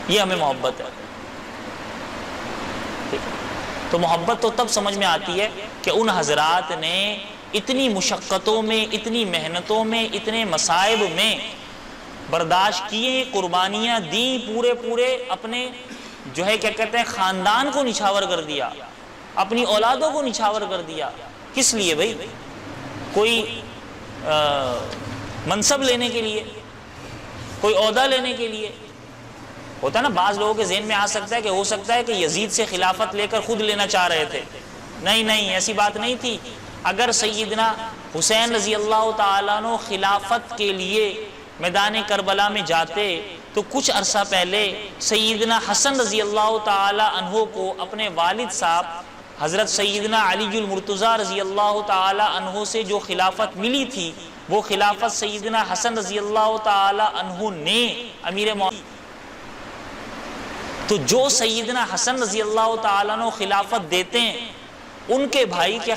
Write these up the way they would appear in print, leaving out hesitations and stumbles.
یہ ہمیں محبت ہے. تو محبت تو تب سمجھ میں آتی ہے کہ ان حضرات نے اتنی مشقتوں میں، اتنی محنتوں میں، اتنے مصائب میں برداشت کیے، قربانیاں دیں، پورے اپنے جو ہے کیا کہتے ہیں خاندان کو نچھاور کر دیا، اپنی اولادوں کو نچھاور کر دیا. کس لیے بھائی؟ کوئی منصب لینے کے لیے، کوئی عہدہ لینے کے لیے. ہوتا ہے نا بعض لوگوں کے ذہن میں آ سکتا ہے کہ ہو سکتا ہے کہ یزید سے خلافت لے کر خود لینا چاہ رہے تھے. نہیں، ایسی بات نہیں تھی. اگر سیدنا حسین رضی اللہ تعالیٰ عنہ خلافت کے لیے میدان کربلا میں جاتے تو کچھ عرصہ پہلے سیدنا حسن رضی اللہ تعالیٰ عنہ کو اپنے والد صاحب حضرت سیدنا علی المرتضیٰ رضی اللہ تعالیٰ عنہ سے جو خلافت ملی تھی، وہ خلافت سیدنا حسن رضی اللہ تعالیٰ عنہ نے امیر معاویہ. تو جو سیدنا حسن رضی اللہ تعالیٰ عنہ خلافت دیتے ہیں، ان کے بھائی کیا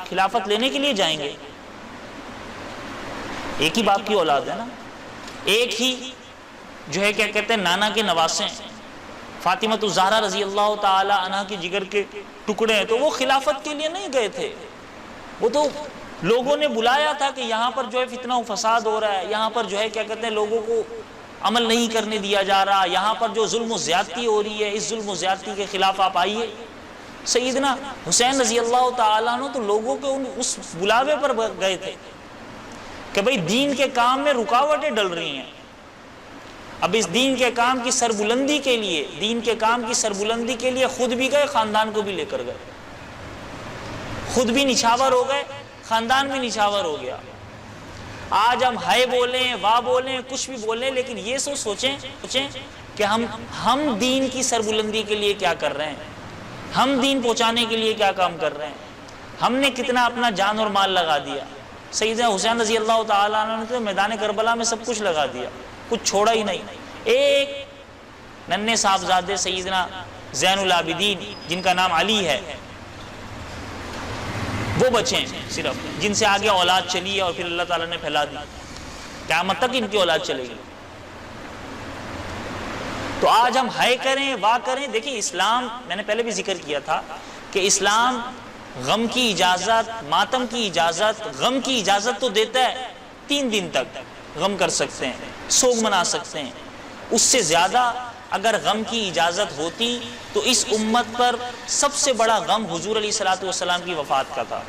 خلافت لینے کے لیے جائیں گے؟ ایک ہی باپ کی اولاد ہے نا، ایک ہی جو ہے کیا کہتے ہیں نانا کے نواسے ہیں، فاطمۃ الزہرا رضی اللہ تعالی عنہ کے جگر کے ٹکڑے ہیں. تو وہ خلافت کے لیے نہیں گئے تھے، وہ تو لوگوں نے بلایا تھا کہ یہاں پر جو ہے فتنہ و فساد ہو رہا ہے، یہاں پر جو ہے کیا کہتے ہیں لوگوں کو عمل نہیں کرنے دیا جا رہا، یہاں پر جو ظلم و زیادتی ہو رہی ہے، اس ظلم و زیادتی کے خلاف آپ آئیے. سیدنا حسین رضی اللہ تعالیٰ عنہ تو لوگوں کے اس بلاوے پر گئے تھے کہ بھئی دین کے کام میں رکاوٹیں ڈل رہی ہیں. اب اس دین کے کام کی سربلندی کے لیے، دین کے کام کی سربلندی کے لیے خود بھی گئے، خاندان کو بھی لے کر گئے. خود بھی نچھاور ہو گئے، خاندان بھی نچھاور ہو گیا. آج ہم ہائے بولیں، واہ بولیں، کچھ بھی بولیں، لیکن یہ سوچیں کہ ہم دین کی سربلندی کے لیے کیا کر رہے ہیں، ہم دین پہنچانے کے لیے کیا کام کر رہے ہیں. ہم نے کتنا اپنا جان اور مال لگا دیا. سیدنا حسین رضی اللہ تعالیٰ عنہ نے میدان کربلا میں سب کچھ لگا دیا، کچھ چھوڑا ہی نہیں. ایک ننھے صاحبزادے سیدنا زین العابدین جن کا نام علی ہے، وہ بچے ہیں صرف، جن سے آگے اولاد چلی ہے اور پھر اللہ تعالیٰ نے پھیلا دی. قیامت تک ان کی اولاد چلے گی. تو آج ہم ہائے کریں، واہ کریں. دیکھیں اسلام، میں نے پہلے بھی ذکر کیا تھا کہ اسلام غم کی اجازت، ماتم کی اجازت، غم کی اجازت تو دیتا ہے. 3 دن تک غم کر سکتے ہیں، سوگ منا سکتے ہیں. اس سے زیادہ اگر غم کی اجازت ہوتی تو اس امت پر سب سے بڑا غم حضور علیہ الصلوۃ والسلام کی وفات کا تھا.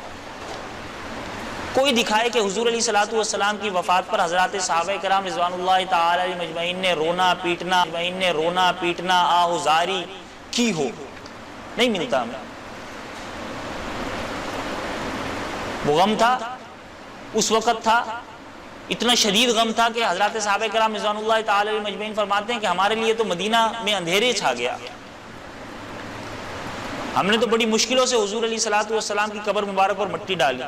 کوئی دکھائے کہ حضور علیہ الصلوۃ والسلام کی وفات پر حضرات صحابہ کرام رضوان اللہ تعالی علیہم اجمعین نے رونا پیٹنا آہوزاری کی ہو، نہیں ملتا ہمیں. وہ غم تھا، اس وقت تھا، اتنا شدید غم تھا کہ حضرات صحابہ کرام رضوان اللہ تعالی علیہم اجمعین فرماتے ہیں کہ ہمارے لیے تو مدینہ میں اندھیرے چھا گیا. ہم نے تو بڑی مشکلوں سے حضور علیہ الصلوۃ والسلام کی قبر مبارک پر مٹی ڈالی،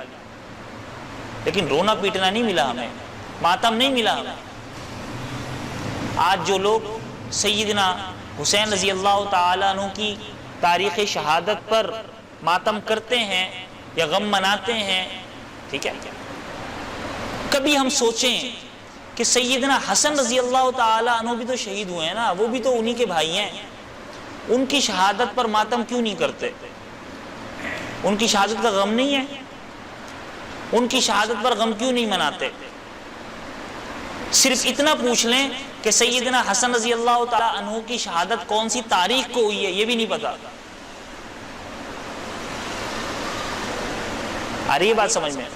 لیکن رونا پیٹنا نہیں ملا ہمیں، ماتم نہیں ملا ہمیں. آج جو لوگ سیدنا حسین رضی اللہ تعالیٰ عنہ کی تاریخ شہادت پر ماتم کرتے ہیں یا غم مناتے ہیں، ٹھیک ہے، کبھی ہم سوچیں کہ سیدنا حسن رضی اللہ تعالیٰ عنہ بھی تو شہید ہوئے ہیں نا، وہ بھی تو انہی کے بھائی ہیں. ان کی شہادت پر ماتم کیوں نہیں کرتے؟ ان کی شہادت کا غم نہیں ہے؟ ان کی شہادت پر غم کیوں نہیں مناتے؟ صرف اتنا پوچھ لیں کہ سیدنا حسن رضی اللہ تعالیٰ عنہ کی شہادت کون سی تاریخ کو ہوئی ہے، یہ بھی نہیں پتا. آ رہی ہے بات سمجھ میں؟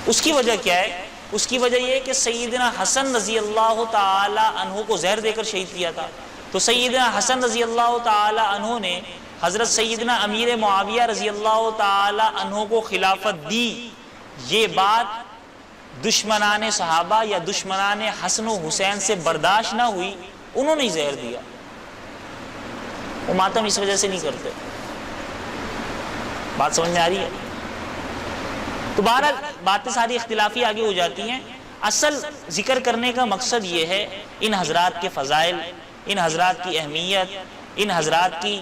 اس کی وجہ کیا ہے؟ اس کی وجہ یہ ہے کہ سیدنا حسن رضی اللہ تعالی عنہ کو زہر دے کر شہید کیا تھا. تو سیدنا حسن رضی اللہ تعالی عنہ نے حضرت سیدنا امیر معاویہ رضی اللہ تعالی عنہ کو خلافت دی. یہ بات دشمنان صحابہ یا دشمنان حسن و حسین سے برداشت نہ ہوئی، انہوں نے زہر دیا. وہ ماتم اس وجہ سے نہیں کرتے. بات سمجھ میں آ رہی ہے؟ تو بہرحال باتیں ساری اختلافی آگے ہو جاتی ہیں. اصل ذکر کرنے کا مقصد یہ ہے ان حضرات کے فضائل، ان حضرات کی اہمیت، ان حضرات کی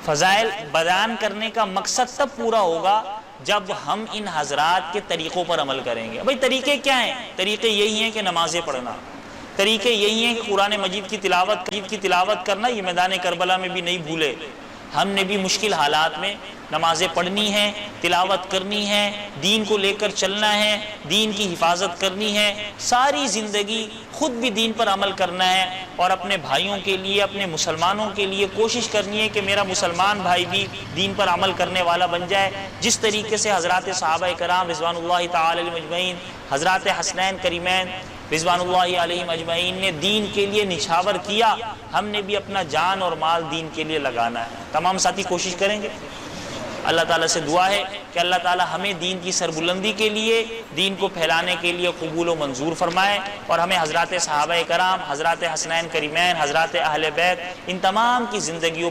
فضائل بیان کرنے کا مقصد تب پورا ہوگا جب ہم ان حضرات کے طریقوں پر عمل کریں گے. بھئی طریقے کیا ہیں؟ طریقے یہی ہیں کہ نمازیں پڑھنا، طریقے یہی ہیں کہ قرآن مجید کی تلاوت کرنا، یہ میدان کربلا میں بھی نہیں بھولے۔ ہم نے بھی مشکل حالات میں نمازیں پڑھنی ہیں، تلاوت کرنی ہے، دین کو لے کر چلنا ہے، دین کی حفاظت کرنی ہے، ساری زندگی خود بھی دین پر عمل کرنا ہے، اور اپنے بھائیوں کے لیے، اپنے مسلمانوں کے لیے کوشش کرنی ہے کہ میرا مسلمان بھائی بھی دین پر عمل کرنے والا بن جائے۔ جس طریقے سے حضرات صحابہ کرام رضوان اللہ تعالی علیہم اجمعین، حضرات حسنین کریمین رضوان اللہ علیہم اجمعین نے دین کے لیے نچھاور کیا، ہم نے بھی اپنا جان اور مال دین کے لیے لگانا ہے۔ تمام ساتھی کوشش کریں گے۔ اللہ تعالیٰ سے دعا ہے کہ اللہ تعالیٰ ہمیں دین کی سربلندی کے لیے، دین کو پھیلانے کے لیے قبول و منظور فرمائے، اور ہمیں حضرات صحابہ کرام، حضرات حسنین کریمین، حضرات اہل بیت، ان تمام کی زندگیوں پر